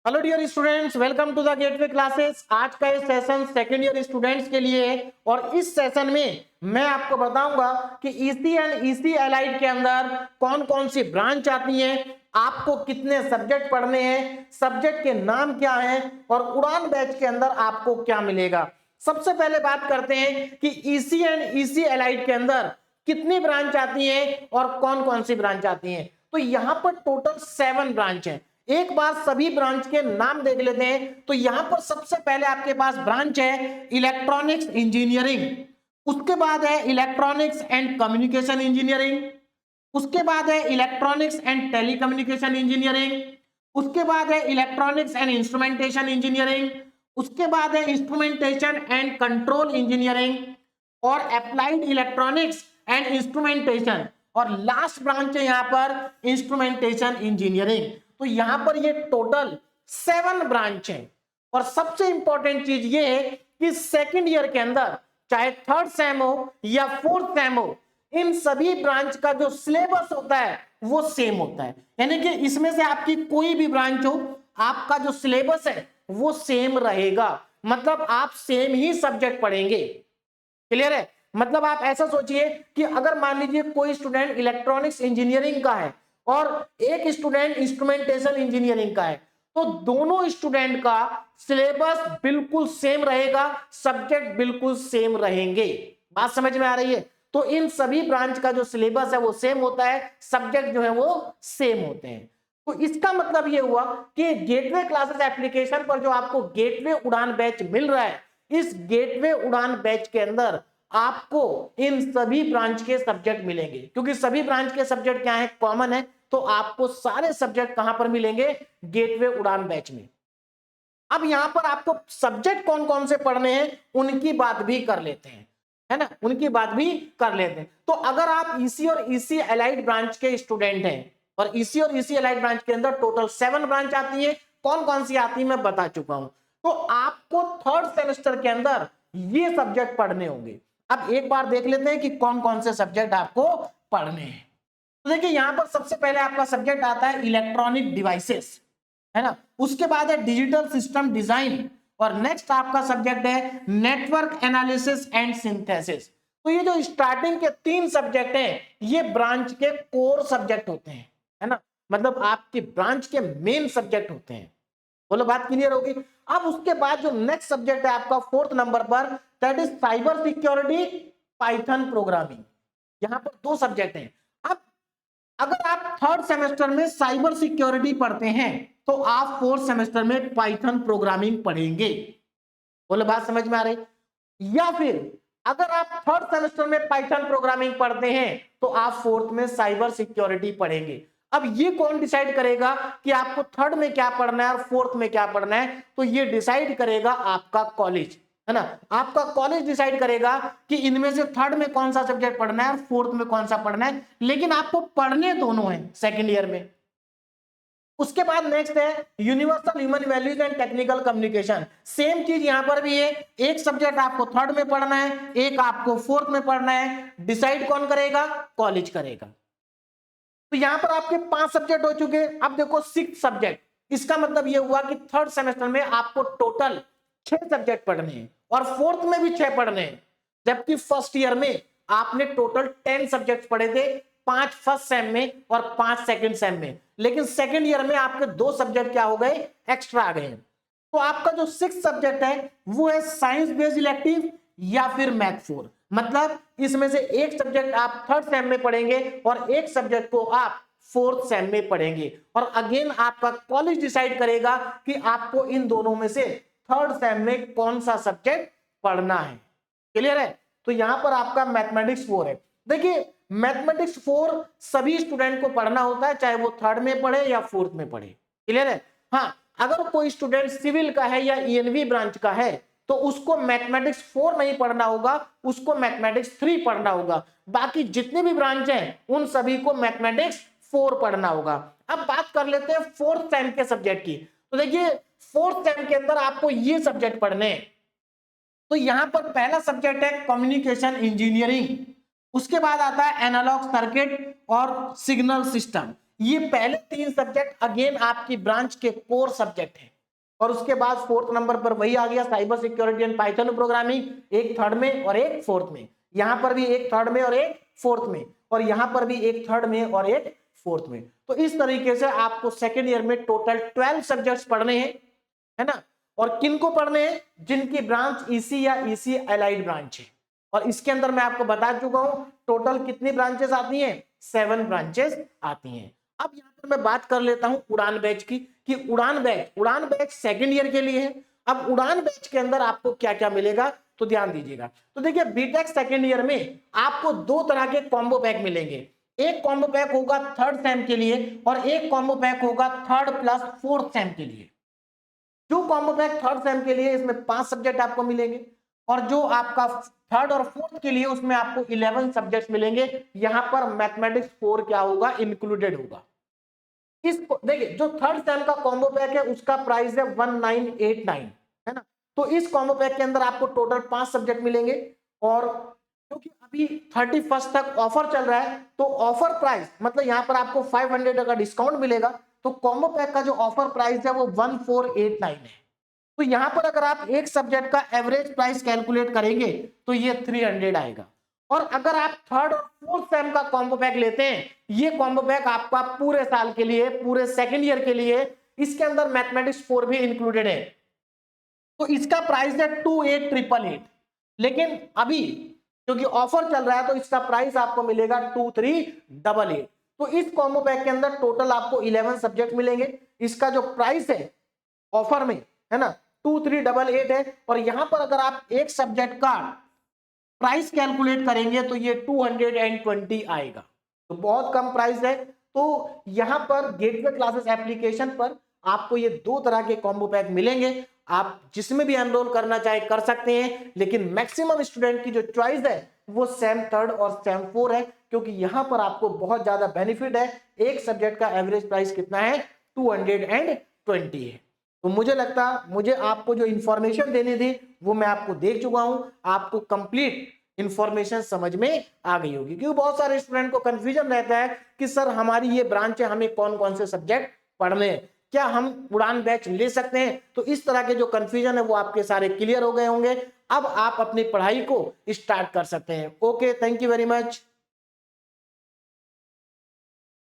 Hello dear students, welcome to the Gateway classes. आज का ये सेशन सेकेंड ईयर स्टूडेंट्स के लिए है और इस सेशन में मैं आपको बताऊंगा कि ईसी एंड ईसी एलाइड के अंदर कौन कौन सी ब्रांच आती है, आपको कितने सब्जेक्ट पढ़ने हैं, सब्जेक्ट के नाम क्या हैं और उड़ान बैच के अंदर आपको क्या मिलेगा। सबसे पहले बात करते हैं कि ईसी एंड ईसी एलाइड के अंदर कितनी ब्रांच आती है और कौन कौन सी ब्रांच आती है। तो यहाँ पर टोटल 7 ब्रांच है। एक बार सभी ब्रांच के नाम देख लेते हैं। तो यहां पर सबसे पहले आपके पास ब्रांच है इलेक्ट्रॉनिक्स इंजीनियरिंग, उसके बाद है इलेक्ट्रॉनिक्स एंड कम्युनिकेशन इंजीनियरिंग, उसके बाद है इलेक्ट्रॉनिक्स एंड टेलीकम्युनिकेशन इंजीनियरिंग, उसके बाद है इलेक्ट्रॉनिक्स एंड इंस्ट्रूमेंटेशन इंजीनियरिंग, उसके बाद है इंस्ट्रूमेंटेशन एंड कंट्रोल इंजीनियरिंग और अप्लाइड इलेक्ट्रॉनिक्स एंड इंस्ट्रूमेंटेशन और लास्ट ब्रांच है यहां पर इंस्ट्रूमेंटेशन इंजीनियरिंग। तो यहां पर ये टोटल 7 ब्रांच है और सबसे इंपॉर्टेंट चीज ये है कि सेकंड ईयर के अंदर चाहे थर्ड सेम हो या फोर्थ सेम हो, इन सभी ब्रांच का जो सिलेबस होता है वो सेम होता है। यानी कि इसमें से आपकी कोई भी ब्रांच हो, आपका जो सिलेबस है वो सेम रहेगा। मतलब आप सेम ही सब्जेक्ट पढ़ेंगे। क्लियर है? मतलब आप ऐसा सोचिए कि अगर मान लीजिए कोई स्टूडेंट इलेक्ट्रॉनिक्स इंजीनियरिंग का है और एक स्टूडेंट इंस्ट्रूमेंटेशन इंजीनियरिंग का है, तो दोनों स्टूडेंट का सिलेबस बिल्कुल सेम रहेगा, सब्जेक्ट बिल्कुल सेम रहेंगे। बात समझ में आ रही है? तो इन सभी ब्रांच का जो सिलेबस है वो सेम होता है, सब्जेक्ट जो है वो सेम होते हैं। तो इसका मतलब ये हुआ कि गेटवे क्लासेस एप्लीकेशन पर जो आपको गेटवे उड़ान बैच मिल रहा है, इस गेटवे उड़ान बैच के अंदर आपको इन सभी ब्रांच के सब्जेक्ट मिलेंगे। क्योंकि सभी ब्रांच के सब्जेक्ट क्या है, कॉमन है। तो आपको सारे सब्जेक्ट कहां पर मिलेंगे? गेटवे उड़ान बैच में। अब यहां पर आपको सब्जेक्ट कौन कौन से पढ़ने हैं उनकी बात भी कर लेते हैं, है ना, उनकी बात भी कर लेते हैं। तो अगर आप ईसी और ईसी एलाइड ब्रांच के स्टूडेंट हैं, और ईसी और ईसी एलाइड ब्रांच के अंदर टोटल 7 ब्रांच आती है, कौन कौन सी आती है मैं बता चुका हूं। तो आपको थर्ड सेमेस्टर के अंदर ये सब्जेक्ट पढ़ने होंगे। अब एक बार देख लेते हैं कि कौन कौन से सब्जेक्ट आपको पढ़ने हैं। तो देखिए यहां पर सबसे पहले आपका सब्जेक्ट आता है इलेक्ट्रॉनिक डिवाइसेस, है ना, उसके बाद है डिजिटल सिस्टम डिजाइन और नेक्स्ट आपका सब्जेक्ट है नेटवर्क एनालिसिस एंड सिंथेसिस। तो ये जो स्टार्टिंग के 3 सब्जेक्ट हैं ये ब्रांच के कोर सब्जेक्ट होते हैं, है ना, मतलब आपके ब्रांच के मेन सब्जेक्ट होते हैं। बोलो बात क्लियर होगी? अब उसके बाद जो नेक्स्ट सब्जेक्ट है आपका 4th नंबर पर, that is cyber security Python programming. यहां पर 2 सब्जेक्ट हैं। अब अगर आप थर्ड सेमेस्टर में साइबर सिक्योरिटी पढ़ते हैं तो आप फोर्थ सेमेस्टर में पाइथन प्रोग्रामिंग पढ़ेंगे। बोलो बात समझ में आ रही? या फिर अगर आप थर्ड सेमेस्टर में पाइथन प्रोग्रामिंग पढ़ते हैं तो आप फोर्थ में साइबर सिक्योरिटी पढ़ेंगे। अब ये कौन डिसाइड करेगा कि आपको थर्ड में क्या पढ़ना है और फोर्थ में क्या पढ़ना है? तो ये डिसाइड करेगा आपका कॉलेज, है ना, आपका कॉलेज डिसाइड करेगा कि इनमें से थर्ड में कौन सा सब्जेक्ट पढ़ना है और फोर्थ में कौन सा पढ़ना है। लेकिन आपको पढ़ने दोनों हैं सेकेंड ईयर में। उसके बाद नेक्स्ट है universal human values and technical communication. Same चीज यहां पर भी है, एक सब्जेक्ट आपको थर्ड में पढ़ना है, एक आपको फोर्थ में पढ़ना है। डिसाइड कौन करेगा? कॉलेज करेगा। तो यहां पर आपके 5 सब्जेक्ट हो चुके। अब देखो 6 सब्जेक्ट, इसका मतलब यह हुआ कि थर्ड सेमेस्टर में आपको टोटल 6 सब्जेक्ट पढ़ने हैं और फोर्थ में भी 6 पढ़ने हैं। जबकि फर्स्ट ईयर में आपने टोटल 10 सब्जेक्ट पढ़े थे, 5 फर्स्ट सेम में और 5 सेकंड सेम में। लेकिन सेकंड ईयर में आपके 2 सब्जेक्ट क्या हो गए? एक्स्ट्रा आ गए। तो आपका जो 6 सब्जेक्ट है वो है साइंस बेस्ड इलेक्टिव या फिर मैथ 4। मतलब इसमें से एक सब्जेक्ट आप थर्ड सेम में पढ़ेंगे और एक सब्जेक्ट को आप फोर्थ सेम में पढ़ेंगे। और अगेन आपका कॉलेज डिसाइड करेगा कि आपको इन दोनों में से थर्ड सेम में कौन सा सब्जेक्ट पढ़ना है। क्लियर है? तो यहां पर आपका मैथमेटिक्स 4 है। देखिए मैथमेटिक्स 4 सभी स्टूडेंट को पढ़ना होता है, चाहे वो थर्ड में पढ़े या फोर्थ में पढ़े। क्लियर है? हाँ, अगर कोई स्टूडेंट सिविल का है या ईएनवी ब्रांच का है तो उसको मैथमेटिक्स 4 नहीं पढ़ना होगा, उसको मैथमेटिक्स 3 पढ़ना होगा। बाकी जितने भी ब्रांच हैं उन सभी को मैथमेटिक्स 4 पढ़ना होगा। अब बात कर लेते हैं फोर्थ सेम के सब्जेक्ट की। तो देखिए फोर्थ सेम के अंदर आपको ये सब्जेक्ट पढ़ने हैं। तो यहां पर पहला सब्जेक्ट है कम्युनिकेशन इंजीनियरिंग, उसके बाद आता है एनालॉग सर्किट और सिग्नल सिस्टम। ये पहले 3 सब्जेक्ट अगेन आपकी ब्रांच के कोर सब्जेक्ट है। और उसके बाद फोर्थ नंबर पर वही आ गया cyber security and Python programming, एक थर्ड में और एक फोर्थ में, यहां पर भी एक थर्ड में और एक फोर्थ में, और यहां पर भी एक थर्ड में और एक फोर्थ में। तो इस तरीके से आपको सेकेंड ईयर में टोटल 12 सब्जेक्ट्स पढ़ने हैं, है ना। और किन को पढ़ने हैं? जिनकी ब्रांच ईसी या ईसी एलाइड ब्रांच है। और इसके अंदर मैं आपको बता चुका हूं टोटल कितनी ब्रांचेस आती हैं, 7 ब्रांचेस आती हैं। अब यहां पर मैं बात कर लेता हूं उड़ान बैच की, कि उड़ान बैच सेकेंड ईयर के लिए है। अब उड़ान बैच के अंदर आपको क्या क्या मिलेगा, तो ध्यान दीजिएगा। तो देखिए बीटेक सेकेंड ईयर में आपको 2 तरह के कॉम्बो पैक मिलेंगे। एक कॉम्बो पैक होगा थर्ड सेम के लिए और एक कॉम्बो पैक होगा थर्ड प्लस फोर्थ सेम के लिए। जो कॉम्बो पैक थर्ड सेम के लिए इसमें 5 सब्जेक्ट आपको मिलेंगे, और जो आपका थर्ड और फोर्थ के लिए उसमें आपको 11 सब्जेक्ट मिलेंगे। यहां पर मैथमेटिक्स 4 क्या होगा, इंक्लूडेड होगा। इस देखिए जो थर्ड सेम का कॉम्बो पैक है उसका प्राइस है 1989, है ना। तो इस कॉम्बो पैक के अंदर आपको टोटल 5 सब्जेक्ट मिलेंगे, और क्योंकि अभी 31 तक ऑफर चल रहा है तो ऑफर प्राइस मतलब यहां पर आपको 500 का डिस्काउंट मिलेगा, तो कॉम्बो पैक का जो ऑफर प्राइस है वो 1489 है। तो यहां पर अगर आप एक सब्जेक्ट का एवरेज प्राइस कैलकुलेट करेंगे तो ये 300 आएगा। और अगर आप थर्ड और फोर्थ सेम का कॉम्बो पैक लेते हैं, ये कॉम्बो पैक आपका पूरे साल के लिए, पूरे सेकेंड ईयर के लिए, इसके अंदर मैथमेटिक्स 4 भी इंक्लूडेड है, तो इसका प्राइस है 2888। लेकिन अभी क्योंकि ऑफर चल रहा है तो इसका प्राइस आपको मिलेगा 2388। तो इस कॉम्बो पैक के अंदर टोटल आपको 11 सब्जेक्ट मिलेंगे। इसका जो प्राइस है ऑफर में, है ना, 2388 है। और यहां पर अगर आप एक सब्जेक्ट का प्राइस कैलकुलेट करेंगे तो ये 220 आएगा, तो बहुत कम प्राइस है। तो यहां पर गेटवे क्लासेस एप्लीकेशन पर आपको ये 2 तरह के कॉम्बो पैक मिलेंगे। आप जिसमें भी एनरोल करना चाहे कर सकते हैं, लेकिन मैक्सिमम स्टूडेंट की जो चॉइस है वो सेम थर्ड और सेम 4 है, क्योंकि यहां पर आपको बहुत ज्यादा बेनिफिट है। एक सब्जेक्ट का एवरेज प्राइस कितना है, 220 है। तो मुझे आपको जो इंफॉर्मेशन देनी थी वो मैं आपको दे चुका हूं, आपको कंप्लीट इंफॉर्मेशन समझ में आ गई होगी। क्योंकि बहुत सारे स्टूडेंट को कंफ्यूजन रहता है कि सर हमारी ये ब्रांच है, हमें कौन कौन से सब्जेक्ट पढ़ने हैं, क्या हम उड़ान बैच ले सकते हैं। तो इस तरह के जो कंफ्यूजन है वो आपके सारे क्लियर हो गए होंगे। अब आप अपनी पढ़ाई को स्टार्ट कर सकते हैं। Okay, thank you very much.